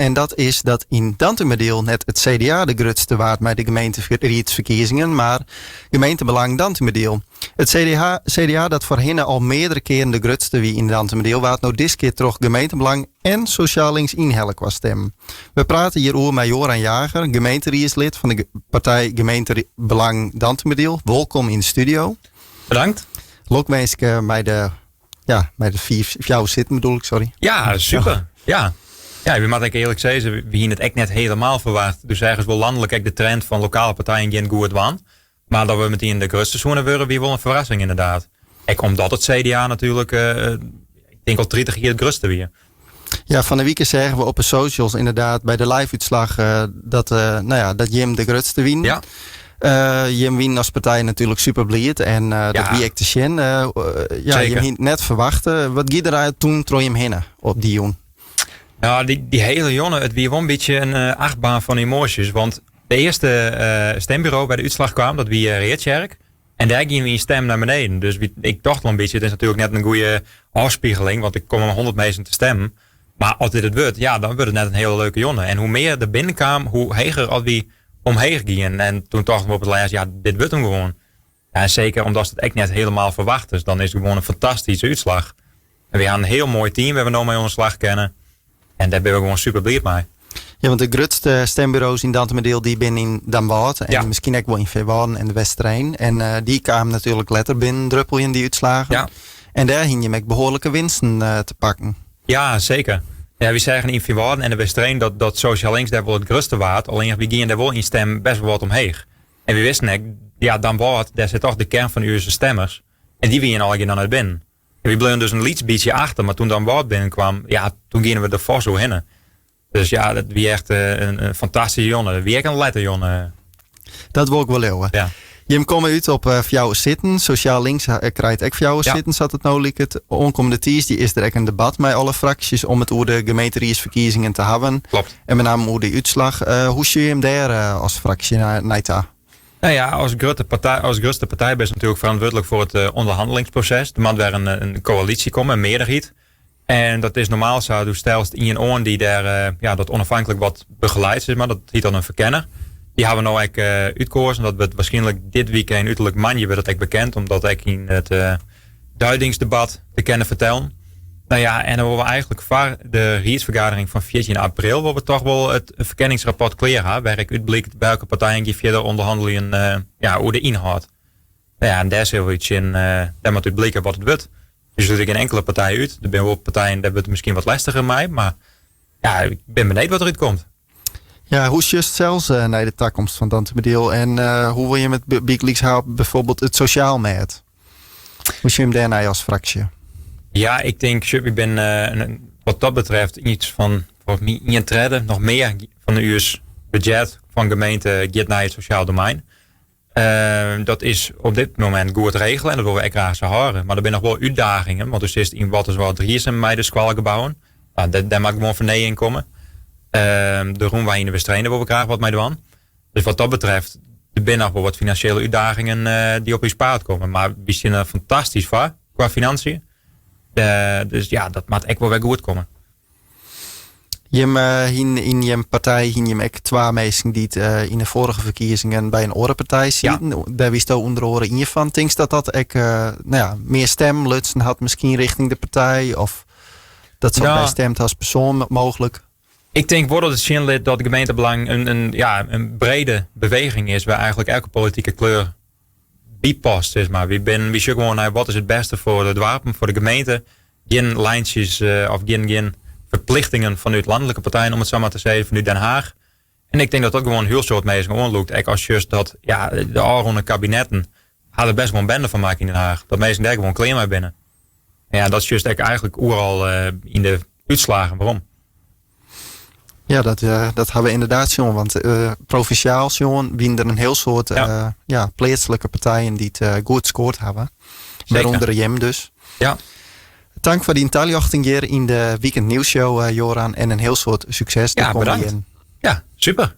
en dat is dat in Dantumedeel net het CDA de grootste waard met de gemeenteraadsverkiezingen, maar gemeentebelang Dantumedeel. Het CDA dat voorheen al meerdere keren de grootste wie in Dantumedeel waard, nou dit keer toch gemeentebelang en sociaal links inhellijk was stemmen. We praten hierover met Joran Jager, gemeenteraaslid van de partij Gemeentebelang Dantumedeel. Welkom in de studio. Bedankt. Lokmeeske bij de vier zitten bedoel ik, sorry. Ja, super. Ja, we moet ik eerlijk zeggen, we hier het echt net helemaal verwacht. Dus ergens wel landelijk de trend van lokale partijen geen goed waan. Maar dat we meteen de grootste zoenen worden, wie wel een verrassing inderdaad. En omdat het CDA natuurlijk, ik denk al 30 jaar het grootste weer. Ja, van de week zeggen we op de socials inderdaad bij de live-uitslag dat Jim de grootste wien. Ja. Jim wien als partij natuurlijk super blij en dat wie ik te zien. Je had net verwachten. Wat ging er toen trooi hem heen op die jong? Nou, die hele jongen, het wie wel een beetje een achtbaan van emoties. Want de eerste stembureau bij de uitslag kwam, dat wie Reertjerk. En daar ging we een stem naar beneden. Dus ik dacht wel een beetje, het is natuurlijk net een goede afspiegeling, want ik kom om 100 mensen te stemmen. Maar als dit het wordt, dan wordt het net een hele leuke jongen. En hoe meer er binnenkwam, hoe heger als wie omheen gingen. En toen dachten we op het lijst, dit wordt hem gewoon. Ja, en zeker omdat het echt net helemaal verwacht is, dan is het gewoon een fantastische uitslag. En we gaan een heel mooi team, we hebben nog mee onze slag kennen. En daar ben we gewoon super blij mee. Ja, want de grootste stembureaus in Dantumedeel die binnen in Damwoud en misschien ook wel in Veewarden en de Westerijn. En die kwamen natuurlijk letter binnen druppel in die uitslagen. Ja. En daar hing je met behoorlijke winsten te pakken. Ja, zeker. Ja, we zeggen in Veewarden en de Westerijn dat Sociaal Links daar wel het grootste waard. Alleen we gingen daar wel in stem best wel wat omheen. En we wisten ook, Damwoud, daar zit toch de kern van onze stemmers. En die gingen al dan uit binnen. En we bleven dus een beetje achter, maar toen Damwoud binnenkwam, toen gingen we er vast zo heen. Dus dat wie echt een fantastische jongen. Wie echt een letter jongen. Dat wil ik wel leeuwen. Ja. Je komt uit op jouw zitten. Sociaal links krijgt ook jouw zitten. Zat het nou het onkomende ties. Die is er ook een debat met alle fracties om het over de gemeenteraadsverkiezingen te hebben. Klopt. En met name over de uitslag. Hoe zie je hem daar als fractie naar? Nou ja, als grootste partij ben je natuurlijk verantwoordelijk voor het onderhandelingsproces. Er moet weer een coalitie komen, een meerderheid. En dat is normaal zo, dus stelst in een oor die daar dat onafhankelijk wat begeleidt is, maar dat heet dan een verkenner. Die hebben we nou ook uitgekozen. Dat wordt waarschijnlijk dit weekend uiterlijk manje wordt het ook bekend, omdat ik in het duidingsdebat te kennen vertellen. Nou ja, en dan willen we eigenlijk voor de raadsvergadering van 14 april, waar we toch wel het verkenningsrapport kleren, waar ik uitblikt welke partijen die verder onderhandelen hoe de inhoud. Nou ja, en daar zullen we iets in, daar moet uitblikken wat het wordt. Dus er zit geen enkele partij uit. Er zijn wel partijen, daar wordt het misschien wat lastiger mee. Maar ik ben benieuwd wat eruit komt. Ja, hoe is just zelfs naar de toekomst van Dantumedeel? En hoe wil je met Big Leagues houden bijvoorbeeld het sociaal met? Hoe zie je hem daarna als fractie? Ja, ik denk, ik ben wat dat betreft iets van, voor mij in treden, nog meer van de uurs budget van gemeente gaat naar het sociaal domein. Dat is op dit moment goed regelen en dat willen we echt graag zo horen. Maar er zijn nog wel uitdagingen, want er is in wat is wel 3 bij de squalgebouwen. Daar mag ik gewoon van nee in komen. De Roemwijn in de Westerijn, daar willen we graag wat mee doen. Dus wat dat betreft, er zijn nog wel wat financiële uitdagingen die op je paard komen. Maar we zien er fantastisch voor qua financiën. Dus dat moet echt wel weer goed komen. In je partij hing je ook 2 mensen die in de vorige verkiezingen bij een orenpartij zitten. Ja. Daar wist je onder oren in je van. Denk je dat ook meer stemlutsen had misschien richting de partij? Of dat ze bij stemt als persoon mogelijk? Ik denk wel dat het zin dat de gemeentebelang een brede beweging is. Waar eigenlijk elke politieke kleur bijpast. Zeg maar. We zoeken gewoon naar wat is het beste voor het wapen, voor de gemeente. Geen lijntjes of geen verplichtingen vanuit landelijke partijen, om het zo maar te zeggen, vanuit Den Haag. En ik denk dat dat gewoon heel soort mensen onlukt. Ik als just dat de alronde kabinetten hadden best wel een bende van maken in Den Haag. Dat mensen daar gewoon klein mee binnen. Ja, dat is just eigenlijk overal in de uitslagen. Waarom? Ja, dat hebben we inderdaad jongen. Want provinciaal jongen winnen er een heel soort plaatselijke partijen die het goed scoort hebben. Daaronder Jem dus. Ja. Dank voor die intelliachting hier in de Weekend Nieuwsshow, Joran. En een heel soort succes. Ja, bedankt. Ja, super.